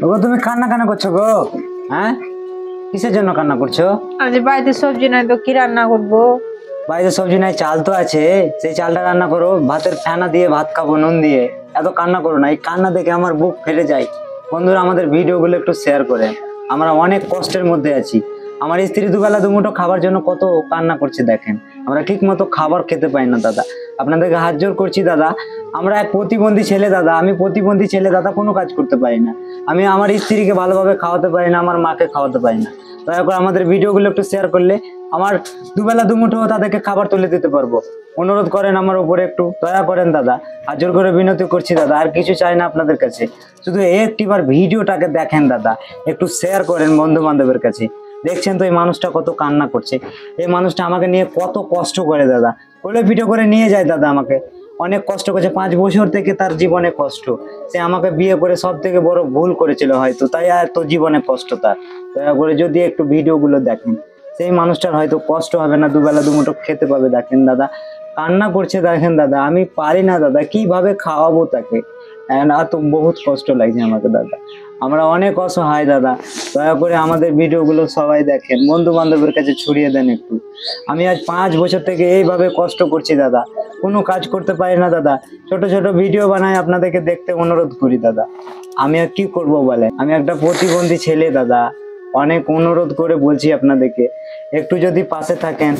ওগো তুমি কান্না কান্না করছো গো? হ্যাঁ, কিসের জন্য কান্না করছো? আজ বাড়িতে সবজি নাই তো কি রান্না করবো? বাড়িতে সবজি নাই, চাল তো আছে, সেই চালটা রান্না করো, ভাতের ফেনা দিয়ে ভাত খাবো নুন দিয়ে। এত কান্না করো না, এই কান্না দেখে আমার বুক ফেটে যায়। বন্ধুরা, আমাদের ভিডিওগুলো একটু শেয়ার করেন, আমরা অনেক কষ্টের মধ্যে আছি। আমার স্ত্রী দুবেলা দুমুঠো খাবার জন্য কত কান্না করছে দেখেন। আমরা ঠিক মতো খাবার খেতে পাই না দাদা, আপনাদেরকে হাত জোর করছি দাদা। আমরা এক প্রতিবন্ধী ছেলে দাদা, আমি প্রতিবন্ধী ছেলে দাদা, কোনো কাজ করতে পারি না। আমি আমার স্ত্রীকে ভালোভাবে খাওয়াতে পারি না, আমার মাকে খাওয়াতে পারি না। দয়া করে আমাদের ভিডিওগুলো একটু শেয়ার করলে আমার দুবেলা দুমুঠো তাদেরকে খাবার তুলে দিতে পারবো। অনুরোধ করেন আমার উপরে, একটু দয়া করেন দাদা, হাত জোর করে বিনতি করছি দাদা। আর কিছু চাই না আপনাদের কাছে, শুধু একটিবার ভিডিওটাকে দেখেন দাদা, একটু শেয়ার করেন বন্ধু বান্ধবের কাছে। দেখছেন তো এই মানুষটা কত কান্না করছে, এই মানুষটা আমাকে নিয়ে কত কষ্ট করে দাদা, কোলে পিঠে করে নিয়ে যায় দাদা, আমাকে অনেক কষ্ট করেছে। 5 বছর থেকে তার জীবনে কষ্ট, সে আমাকে বিয়ে করে সব থেকে বড় ভুল করেছিল হয়তো, তাই আর তো জীবনে কষ্ট তার। দয়া করে যদি একটু ভিডিওগুলো দেখেন, সেই মানুষটার হয়তো কষ্ট হবে না, দুবেলা দুমুঠো খেতে পাবে। দেখেন দাদা কান্না করছে, দেখেন দাদা আমি পারি না দাদা, কিভাবে খাওয়াবো তাকে। আর তো বহুত কষ্ট লাগছে আমাকে দাদা, আমরা অনেক অসহায় দাদা। দয়া করে আমাদের ভিডিওগুলো সবাই দেখেন, বন্ধু বান্ধবের কাছে ছড়িয়ে দেন একটু। আমি আজ 5 বছর থেকে এইভাবে কষ্ট করছি দাদা, কোনো কাজ করতে পারি না দাদা, ছোট ছোট ভিডিও বানাই, আপনাদেরকে দেখতে অনুরোধ করি দাদা। আমি আর কি করবো বলে, আমি একটা প্রতিবন্ধী ছেলে দাদা, অনেক অনুরোধ করে বলছি আপনাদেরকে, একটু যদি পাশে থাকেন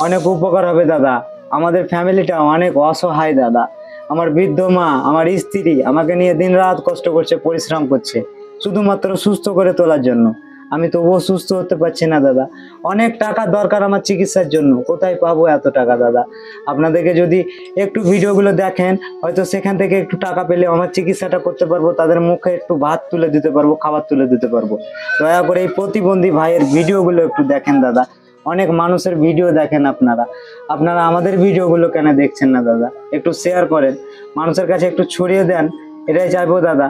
অনেক উপকার হবে দাদা। আমাদের ফ্যামিলিটা অনেক অসহায় দাদা, আমার বৃদ্ধ মা, আমার স্ত্রী আমাকে নিয়ে দিন রাত কষ্ট করছে, পরিশ্রম করছে শুধুমাত্র সুস্থ করে তোলার জন্য। আমি তবুও সুস্থ হতে পারছি না দাদা, অনেক টাকা দরকার আমার চিকিৎসার জন্য, কোথায় পাবো এত টাকা দাদা? আপনাদেরকে যদি একটু ভিডিওগুলো দেখেন, হয়তো সেখান থেকে একটু টাকা পেলে আমার চিকিৎসাটা করতে পারবো, তাদের মুখে একটু ভাত তুলে দিতে পারবো, খাবার তুলে দিতে পারবো। দয়া করে এই প্রতিবন্ধী ভাইয়ের ভিডিওগুলো একটু দেখেন দাদা, অনেক মানুষের ভিডিও দেখেন আপনারা, আপনারা আমাদের ভিডিওগুলো কেন দেখছেন না দাদা? একটু শেয়ার করেন, মানুষের কাছে একটু ছড়িয়ে দেন, এটাই চাইবো দাদা।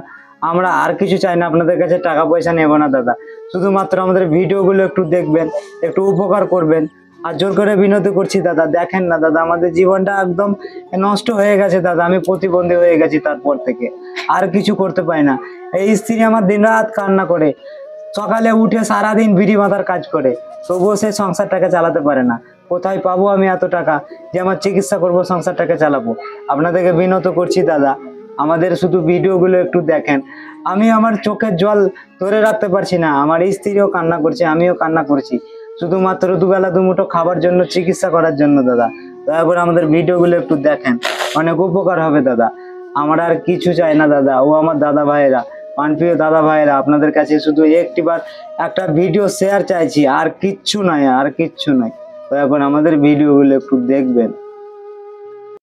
আমরা আর কিছু চাই না, আপনাদের কাছে টাকা পয়সা নেব না দাদা, শুধুমাত্র আমাদের ভিডিওগুলো একটু দেখবেন, একটু উপকার করবেন। আর জোর করে বিনতি করছি দাদা, দেখেন না দাদা আমাদের জীবনটা একদম নষ্ট হয়ে গেছে দাদা, আমি প্রতিবন্ধী হয়ে গেছি তারপর থেকে আর কিছু করতে পারি না। এই স্ত্রী আমার দিনরাত কান্না করে, সকালে উঠে সারাদিন বিড়ি বাঁধার কাজ করে, তবুও সে সংসারটাকে চালাতে পারে না। কোথায় পাবো আমি এত টাকা যে আমার চিকিৎসা করব, সংসারটাকে চালাবো? আপনাদেরকে বিনত করছি দাদা, আমাদের শুধু ভিডিওগুলো একটু দেখেন। আমি আমার চোখের জল ধরে রাখতে পারছি না, আমার স্ত্রীও কান্না করছে, আমিও কান্না করছি, শুধুমাত্র দুবেলা দুমুঠো খাবার জন্য, চিকিৎসা করার জন্য দাদা। দয়া করে আমাদের ভিডিওগুলো একটু দেখেন, অনেক উপকার হবে দাদা। আমরা আর কিছু চাই না দাদা, ও আমার দাদা ভাইয়েরা, প্রাণপ্রিয় দাদা ভাইয়েরা, আপনাদের কাছে শুধু একটিবার একটা ভিডিও শেয়ার চাইছি, আর কিচ্ছু নাই, আর কিচ্ছু নাই। দয়া করে আমাদের ভিডিওগুলো একটু দেখবেন।